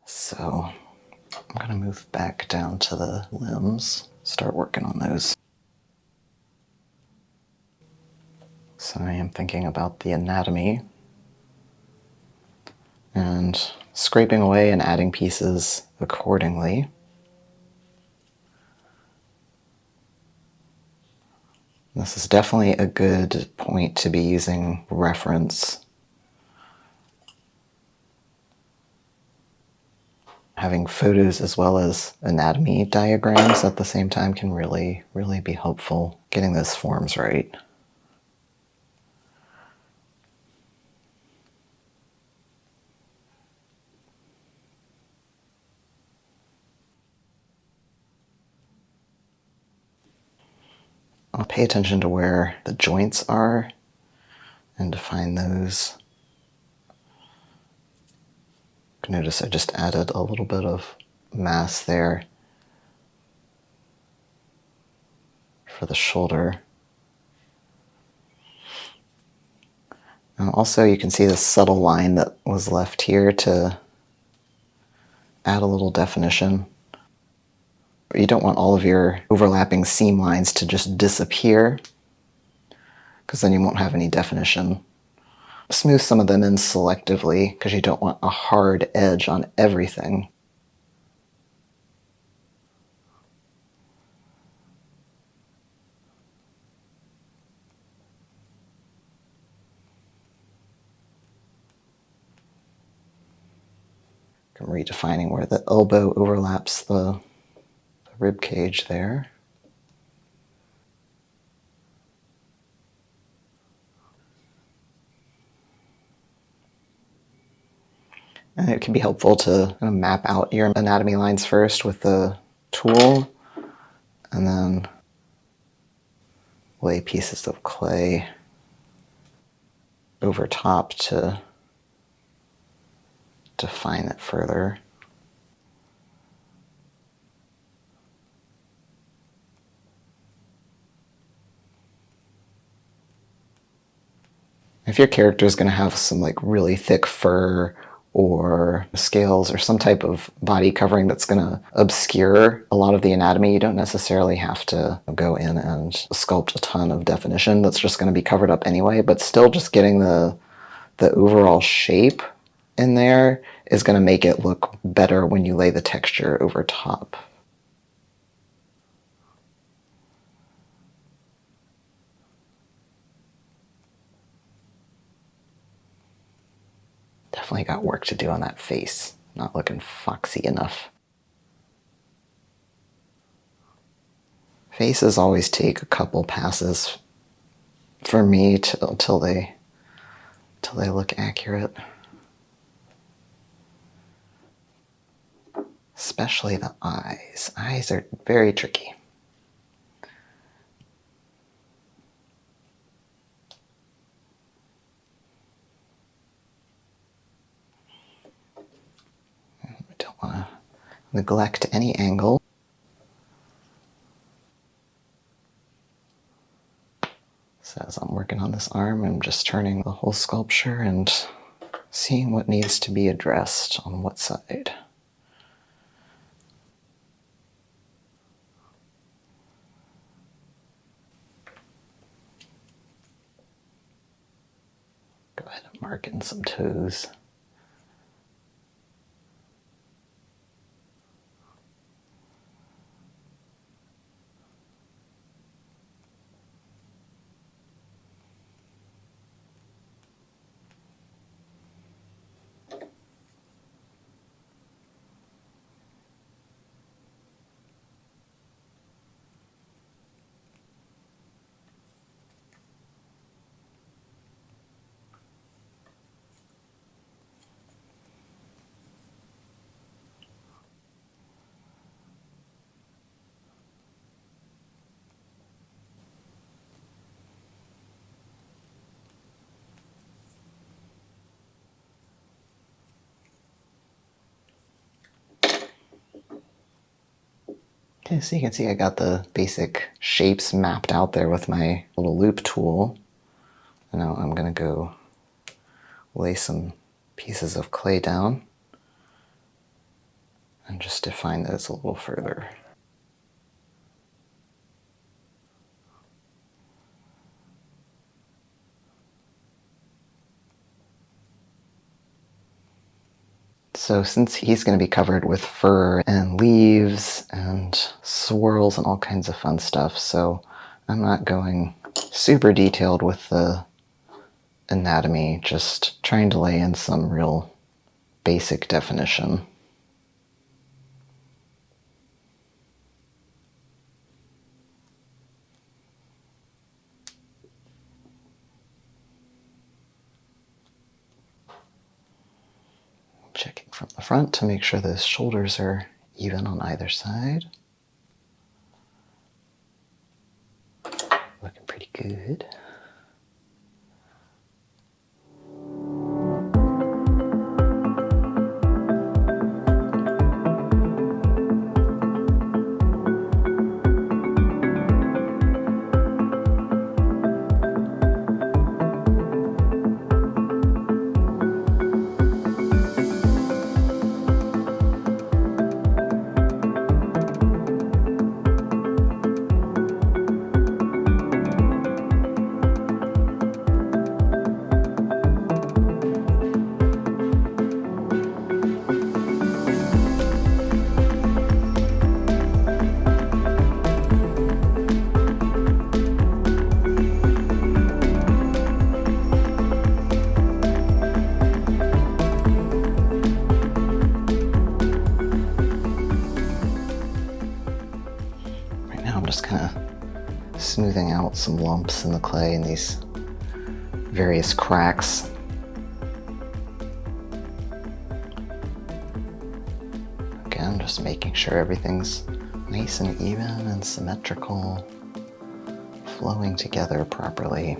So I'm going to move back down to the limbs, start working on those. So I am thinking about the anatomy and scraping away and adding pieces accordingly. This is definitely a good point to be using reference. Having photos as well as anatomy diagrams at the same time can really be helpful getting those forms right. I'll pay attention to where the joints are and define those. Notice I just added a little bit of mass there for the shoulder. And also you can see the subtle line that was left here to add a little definition. You don't want all of your overlapping seam lines to just disappear, because then you won't have any definition. Smooth some of them in selectively, because you don't want a hard edge on everything. I'm redefining where the elbow overlaps the rib cage there. And it can be helpful to map out your anatomy lines first with the tool, and then lay pieces of clay over top to define it further. If your character is going to have some like really thick fur or scales or some type of body covering that's going to obscure a lot of the anatomy, you don't necessarily have to go in and sculpt a ton of definition. That's just going to be covered up anyway, but still just getting the overall shape in there is going to make it look better when you lay the texture over top. Definitely got work to do on that face. Not looking foxy enough. Faces always take a couple passes for me till they look accurate. Especially the eyes. Eyes are very tricky. I don't want to neglect any angle. So as I'm working on this arm, I'm just turning the whole sculpture and seeing what needs to be addressed on what side. Go ahead and mark in some toes. Okay, so you can see I got the basic shapes mapped out there with my little loop tool. And now I'm going to go lay some pieces of clay down. and just define those a little further. So since he's going to be covered with fur and leaves and swirls and all kinds of fun stuff, so I'm not going super detailed with the anatomy, just trying to lay in some real basic definition. Checking from the front to make sure those shoulders are even on either side. Looking pretty good. I'm just kind of smoothing out some lumps in the clay and these various cracks. Again, just making sure everything's nice and even and symmetrical, flowing together properly.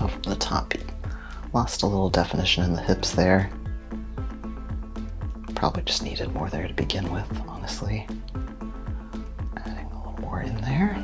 From the top, lost a little definition in the hips there. Probably just needed more there to begin with, honestly. Adding a little more in there.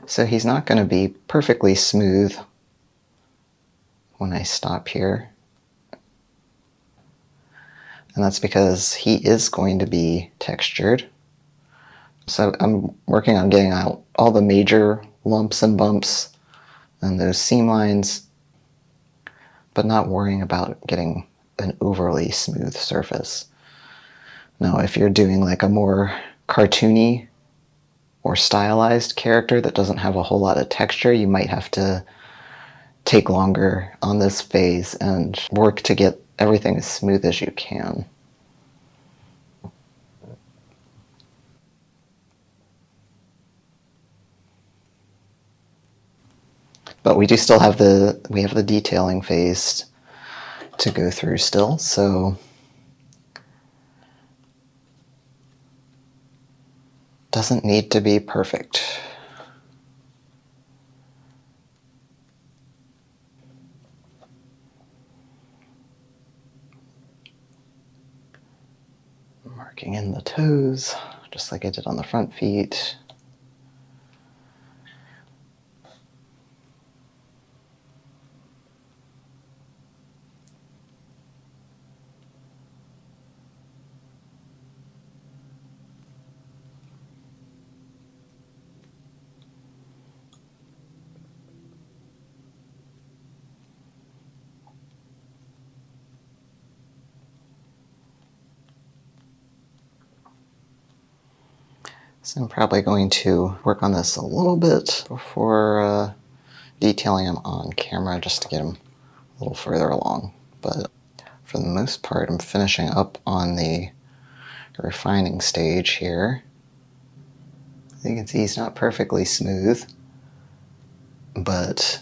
So he's not going to be perfectly smooth when I stop here. And that's because he is going to be textured. So I'm working on getting out all the major lumps and bumps and those seam lines, but not worrying about getting an overly smooth surface. Now, if you're doing like a more cartoony or stylized character that doesn't have a whole lot of texture, you might have to take longer on this phase and work to get everything as smooth as you can. But we do still have the detailing phase to go through still, so doesn't need to be perfect. Marking in the toes, just like I did on the front feet. So I'm probably going to work on this a little bit before detailing them on camera just to get them a little further along. But for the most part, I'm finishing up on the refining stage here. You can see it's not perfectly smooth, but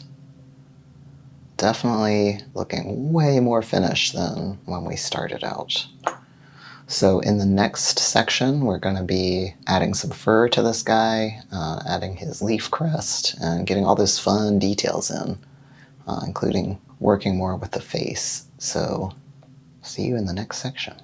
definitely looking way more finished than when we started out. So in the next section, we're going to be adding some fur to this guy, adding his leaf crest, and getting all those fun details in, including working more with the face. So see you in the next section.